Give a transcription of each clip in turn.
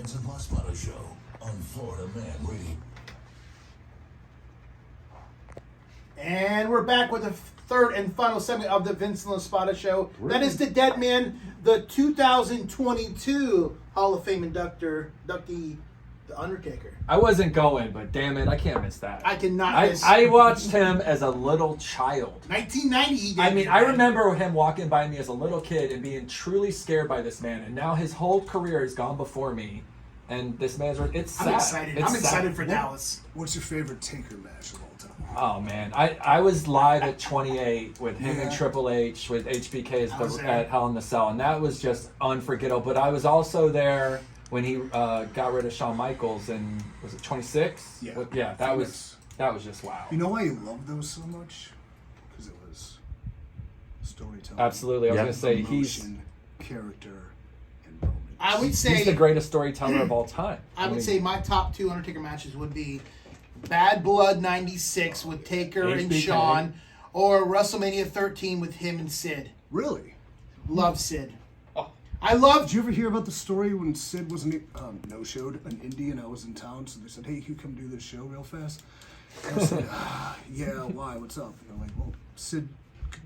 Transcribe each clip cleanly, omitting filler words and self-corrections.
Vincent LaSpata Show on Florida Man Radio. And we're back with the third and final segment of the Vincent LaSpata Show. That is the Dead Man, the 2022 Hall of Fame inductee, The Undertaker. I wasn't going, but damn it, I can't miss that. I cannot miss. I watched him as a little child. 1990. He did. I mean, I remember him walking by me as a little kid and being truly scared by this man. And now his whole career has gone before me. And this man's, it's sad. I'm excited. It's I'm excited sad. for Dallas. What's your favorite Taker match of all time? Oh, man. I was live at 28 with him and Triple H with HBK at Hell in the Cell. And that was just unforgettable. But I was also there when he got rid of Shawn Michaels in, was it 26? Yeah. That was just wow. You know why you love those so much? Because it was storytelling. Absolutely. I was going to say, emotion, character, and moment. I would say he's the greatest storyteller of all time. I would say my top two Undertaker matches would be Bad Blood 96 with Taker and Shawn, or WrestleMania 13 with him and Sid. Really? Love Sid. Did you ever hear about the story when Sid was no-showed an indie and I was in town? So they said, hey, you come do this show real fast? And I said, yeah, why? What's up? And they're like, well, Sid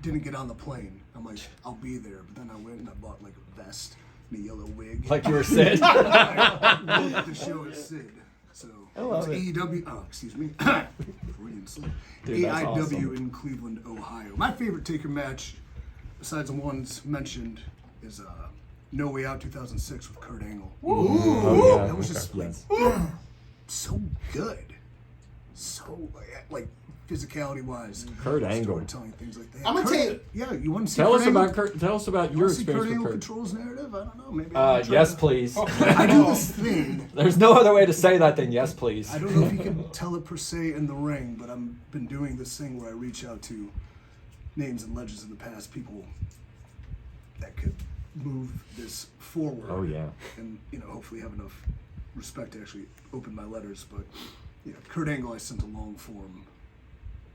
didn't get on the plane. I'm like, I'll be there. But then I went and I bought like a vest and a yellow wig. Like you were Sid? The show is Sid. So I love it. AEW, excuse me. Freudian slip. Dude, that's AIW awesome. in Cleveland, Ohio. My favorite Taker match, besides the ones mentioned, is No Way Out 2006 with Kurt Angle. Oh, yeah. That was just so good. So like physicality wise, Kurt Angle. storytelling, things like that. I'm gonna tell you. Yeah, you want to see Tell Kurt us Angle? about Kurt. Tell us about You your want to see Kurt experience Angle with Kurt. controls narrative? I don't know. Maybe. I'm trying Yes, to- please. I do this thing. There's no other way to say that than yes, please. I don't know if you can tell it per se in the ring, but I've been doing this thing where I reach out to names and legends in the past, people that could move this forward. Oh, yeah. And, hopefully have enough respect to actually open my letters. But, Kurt Angle, I sent a long form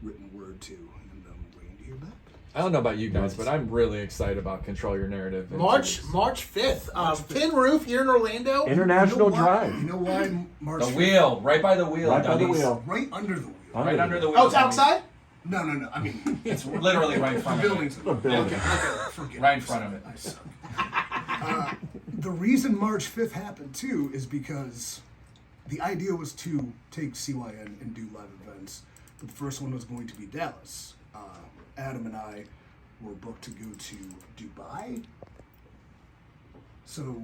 written word to, and I'm waiting to hear back. I don't know about you guys, but I'm really excited about Control Your Narrative. March 5th. Tin Roof here in Orlando. International You Drive. know why March The 5th? wheel, right by the wheel. Right by the Dundies. wheel. Right under the wheel. Right under the wheel. Oh, it's outside? No. I mean, It's literally right in the front of building's it. Okay, forget Right in it. front of it. I suck. The reason March 5th happened too is because the idea was to take CYN and do live events, but the first one was going to be Dallas. Adam and I were booked to go to Dubai, so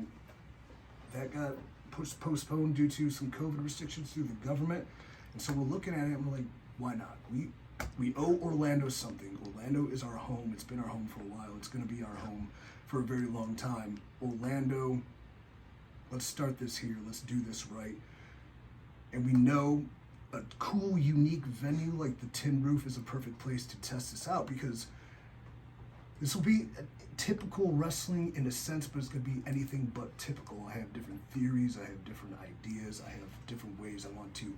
that got postponed due to some COVID restrictions through the government, and so we're looking at it and we're like, why not? We owe Orlando something. Orlando is our home. It's been our home for a while. It's going to be our home for a very long time. Orlando, let's start this here. Let's do this right. And we know a cool, unique venue like the Tin Roof is a perfect place to test this out, because this will be a typical wrestling in a sense, but it's going to be anything but typical. I have different theories. I have different ideas. I have different ways I want to,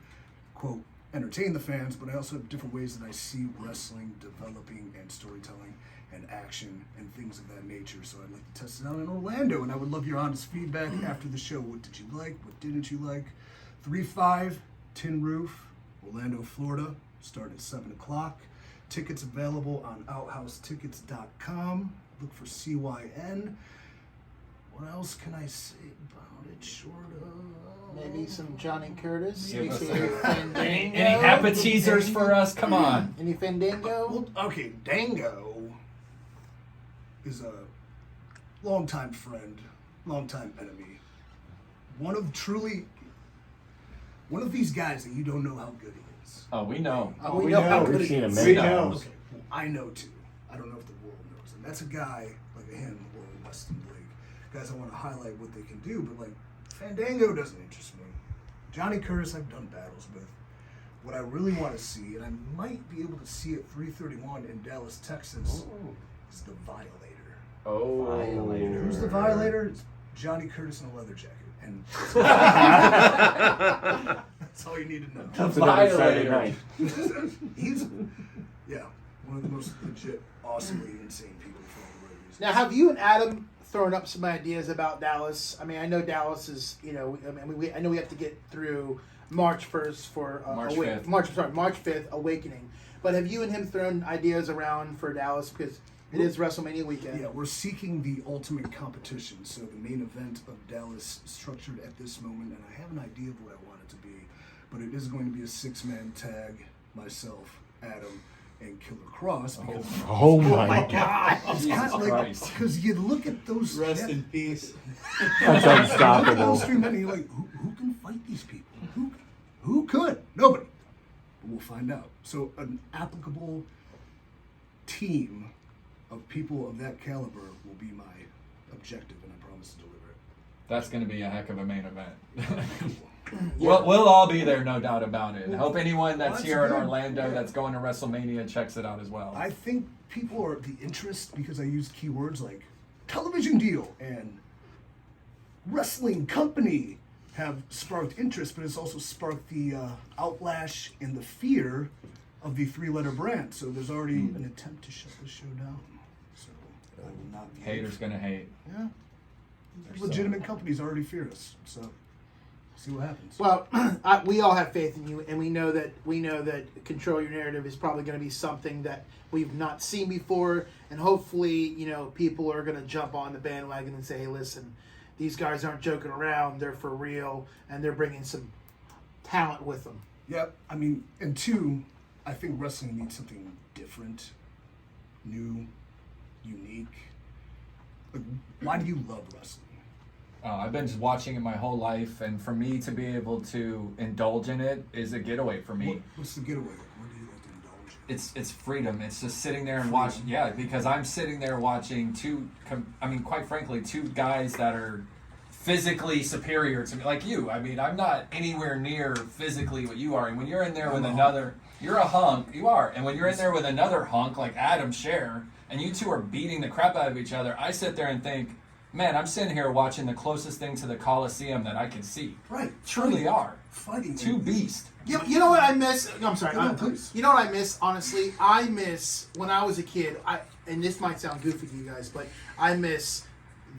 quote, entertain the fans, but I also have different ways that I see wrestling developing and storytelling and action and things of that nature. So I'd like to test it out in Orlando, and I would love your honest feedback after the show. What did you like? What didn't you like? 3-5 Tin Roof, Orlando, Florida. Start at 7 o'clock. Tickets available on OutHouseTickets.com. Look for CYN. What else can I say about it short of... Maybe some Johnny Curtis. Give us aka Fandango. Any appetizers for us? Come on. Any Fandango? Well, okay, Dango is a longtime friend, longtime enemy. One of these guys that you don't know how good he is. Oh, we know. We know how good We've he seen him is. many know. times. Okay, well, I know too. I don't know if the world knows. And that's a guy like him or Weston Blake. Guys, I want to highlight what they can do, but like Fandango doesn't interest me. Johnny Curtis, I've done battles with. What I really want to see, and I might be able to see at 331 in Dallas, Texas, is the Violator. Oh. Violator. Who's the Violator? It's Johnny Curtis in a leather jacket. And that's all you need to know. That's another Saturday night. He's, one of the most legit, awesomely insane people for all the right reasons. Now, have you and Adam throwing up some ideas about Dallas. I mean, I know Dallas is, I know we have to get through March 1st for March 5th. March 5th, Awakening. But have you and him thrown ideas around for Dallas, because it is WrestleMania weekend? Yeah, we're seeking the ultimate competition. So the main event of Dallas structured at this moment, and I have an idea of what I want it to be, but it is going to be a 6-man tag, myself, Adam, and Killer Kross. Because Oh my God. it's Jesus kind of like, Christ. because you look at those... Rest in peace. That's Look at unstoppable. those 3 men, and you're like, who can fight these people? Who could? Nobody. But we'll find out. So an applicable team of people of that caliber will be my objective, and I promise to deliver it. That's going to be a heck of a main event. We'll all be there, no doubt about it. I hope anyone that's That's here in good. Orlando Yeah. that's going to WrestleMania checks it out as well. I think people are the interest, because I use keywords like television deal and wrestling company, have sparked interest, but it's also sparked the outlash and the fear of the 3-letter brand. So there's already an attempt to shut this show down. So I will not be... Haters going to hate. Yeah. Legitimate companies already fear us. So see what happens. Well, we all have faith in you, and we know that Control Your Narrative is probably going to be something that we've not seen before, and hopefully, people are going to jump on the bandwagon and say, hey, listen, these guys aren't joking around, they're for real, and they're bringing some talent with them. Yep. I mean, and 2, I think wrestling needs something different, new, unique. Like, why do you love wrestling? I've been just watching it my whole life, and for me to be able to indulge in it is a getaway for me. What's the getaway? What do you like to indulge in? It's freedom. It's just sitting there and watching. Yeah, because I'm sitting there watching quite frankly, 2 guys that are physically superior to me, like you. I mean, I'm not anywhere near physically what you are. And when you're in there with another, you're a hunk. You are. And when you're in there with another hunk like Adam Scherr, and you 2 are beating the crap out of each other, I sit there and think, man, I'm sitting here watching the closest thing to the Coliseum that I can see. Right. Truly are. Fighting. 2 beasts. You know what I miss? No, I'm sorry. No, please. You know what I miss, honestly? I miss, when I was a kid, and this might sound goofy to you guys, but I miss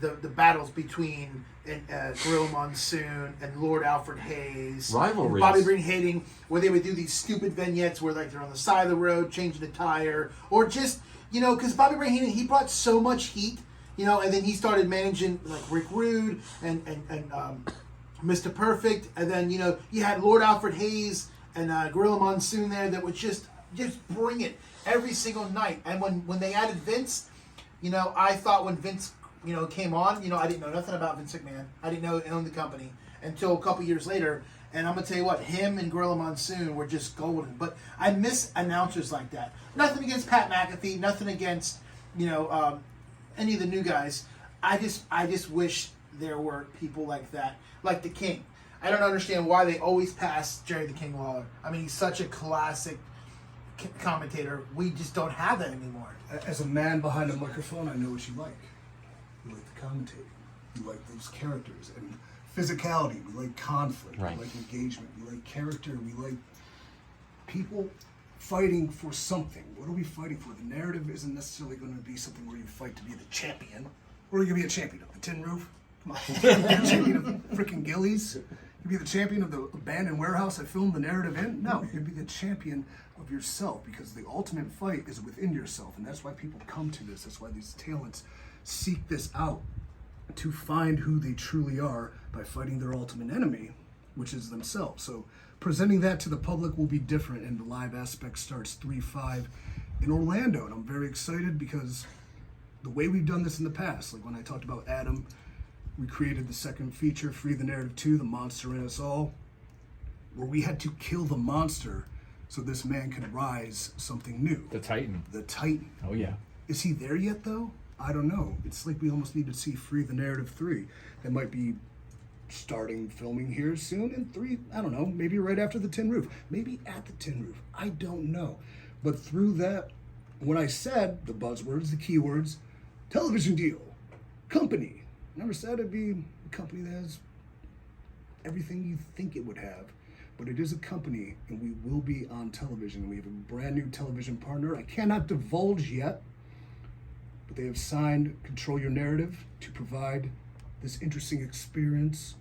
the battles between Gorilla Monsoon and Lord Alfred Hayes. Rivalries. And Bobby Green hating, where they would do these stupid vignettes where like they're on the side of the road, changing the tire, or just, because Bobby Green hating, he brought so much heat, and then he started managing like Rick Rude and Mr. Perfect, and then you had Lord Alfred Hayes and Gorilla Monsoon there that would just bring it every single night. And when they added Vince, I thought when Vince came on, I didn't know nothing about Vince McMahon. I didn't know he owned the company until a couple years later. And I'm gonna tell you what, him and Gorilla Monsoon were just golden. But I miss announcers like that. Nothing against Pat McAfee. Nothing against any of the new guys. I just wish there were people like that, like the King. I don't understand why they always pass Jerry the King Lawler. I mean, he's such a classic commentator. We just don't have that anymore. As a man behind a microphone, I know what you like. You like the commentating. You like those characters and physicality. We like conflict. Right. We like engagement. We like character. We like people fighting for something. What are we fighting for? The narrative isn't necessarily going to be something where you fight to be the champion. Where are you going to be a champion of? The Tin Roof? Come on. You're a champion of freaking Gillies? You be the champion of the abandoned warehouse I filmed the narrative in? No, you'd be the champion of yourself, because the ultimate fight is within yourself, and that's why people come to this. That's why these talents seek this out, to find who they truly are by fighting their ultimate enemy, which is themselves. So presenting that to the public will be different, and the live aspect starts 3/5 in Orlando, and I'm very excited because the way we've done this in the past, like when I talked about Adam, we created the second feature, Free the Narrative 2, The Monster in Us All, where we had to kill the monster so this man could rise something new. The Titan. The Titan. Oh, yeah. Is he there yet, though? I don't know. It's like we almost need to see Free the Narrative 3. That might be starting filming here soon, and 3, I don't know, maybe right after the Tin Roof. Maybe at the Tin Roof. I don't know. But through that, when I said the buzzwords, the keywords, television deal, company, never said it'd be a company that has everything you think it would have. But it is a company, and we will be on television. We have a brand new television partner. I cannot divulge yet, but they have signed Control Your Narrative to provide this interesting experience,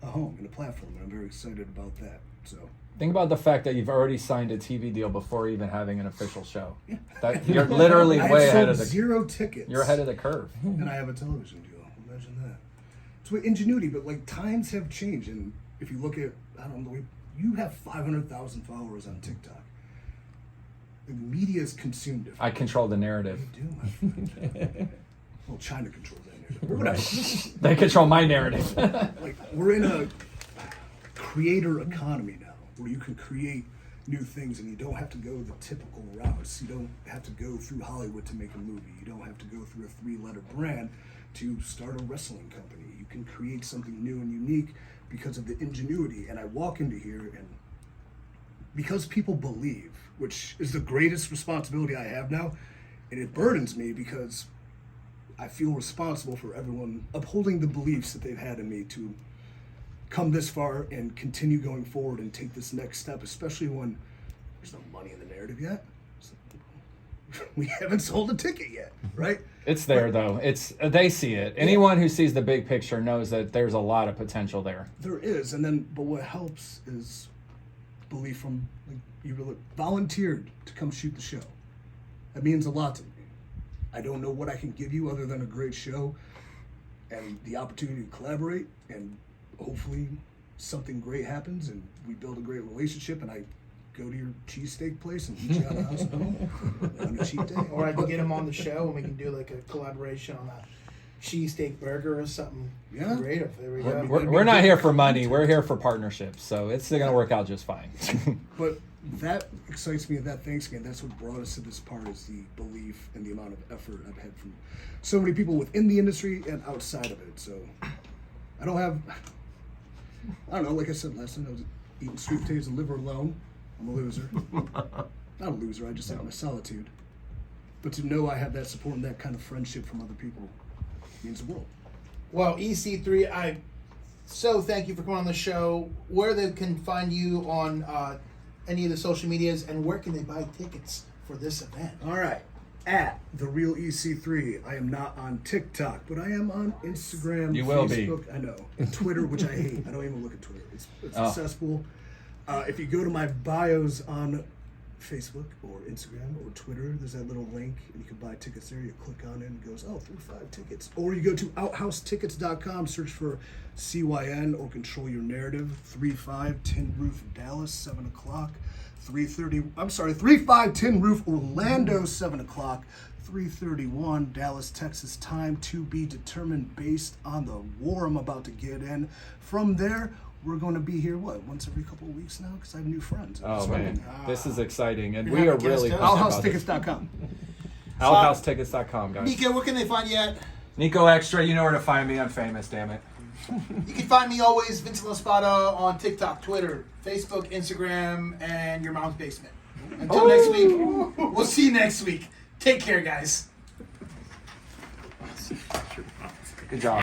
a home and a platform, and I'm very excited about that. So Think about the fact that you've already signed a TV deal before even having an official show. That you're literally I way have ahead sold of the. 0 tickets. You're ahead of the curve. And I have a television deal. Imagine that. It's with ingenuity, but like times have changed, and if you look at, I don't know, you have 500,000 followers on TikTok. The media is consumed different. I control the narrative. You do, my friend. Well, China controls that narrative. But whatever. They control my narrative. Like we're in a creator economy now, where you can create new things, and you don't have to go the typical routes. You don't have to go through Hollywood to make a movie. You don't have to go through a 3-letter brand to start a wrestling company. You can create something new and unique because of the ingenuity. And I walk into here, and because people believe, which is the greatest responsibility I have now, and it burdens me because I feel responsible for everyone upholding the beliefs that they've had in me to come this far and continue going forward and take this next step, especially when there's no money in the narrative yet. So, we haven't sold a ticket yet, right? It's there though. They see it. Anyone who sees the big picture knows that there's a lot of potential there. There is, and then but what helps is belief from like you really volunteered to come shoot the show. That means a lot to me. I don't know what I can give you other than a great show and the opportunity to collaborate, and hopefully something great happens and we build a great relationship, and I go to your cheesesteak place and eat you out of house and home on a cheap day. Or I can get him on the show and we can do like a collaboration on a cheesesteak burger or something creative. There we go. We're not here for money. We're here for partnerships. So it's going to work out just fine. But that excites me and that thanks me, and that's what brought us to this part, is the belief and the amount of effort I've had from so many people within the industry and outside of it. So I don't know, like I said last time, I was eating sweet potatoes and liver alone. I'm a loser. Not a loser, I just have my solitude. But to know I have that support and that kind of friendship from other people means the world. Well, EC3, I so thank you for coming on the show. Where they can find you on any of the social medias, and where can they buy tickets for this event? All right. At The Real EC3. I am not on TikTok, but I am on Instagram, You will Facebook, be. I know, and Twitter, which I hate. I don't even look at Twitter. It's cesspool. If you go to my bios on Facebook or Instagram or Twitter, there's that little link, and you can buy tickets there. You click on it and it goes, 3-5 tickets. Or you go to outhousetickets.com, search for CYN or Control Your Narrative, 3-5 Tin Roof Dallas, 7 o'clock. 3-5 Tin Roof Orlando, 7 o'clock. 3:31 Dallas, Texas time, to be determined based on the war I'm about to get in. From there, we're going to be here, once every couple of weeks now? Because I have new friends. Oh, man. This is exciting. And You're we are having guest really host? Outhousetickets.com. Outhousetickets.com, guys. Nico, where can they find you at? Nico Extra, you know where to find me. I'm famous, damn it. You can find me always, Vincent Laspada, on TikTok, Twitter, Facebook, Instagram, and your mom's basement. Until next week, we'll see you next week. Take care, guys. Good job.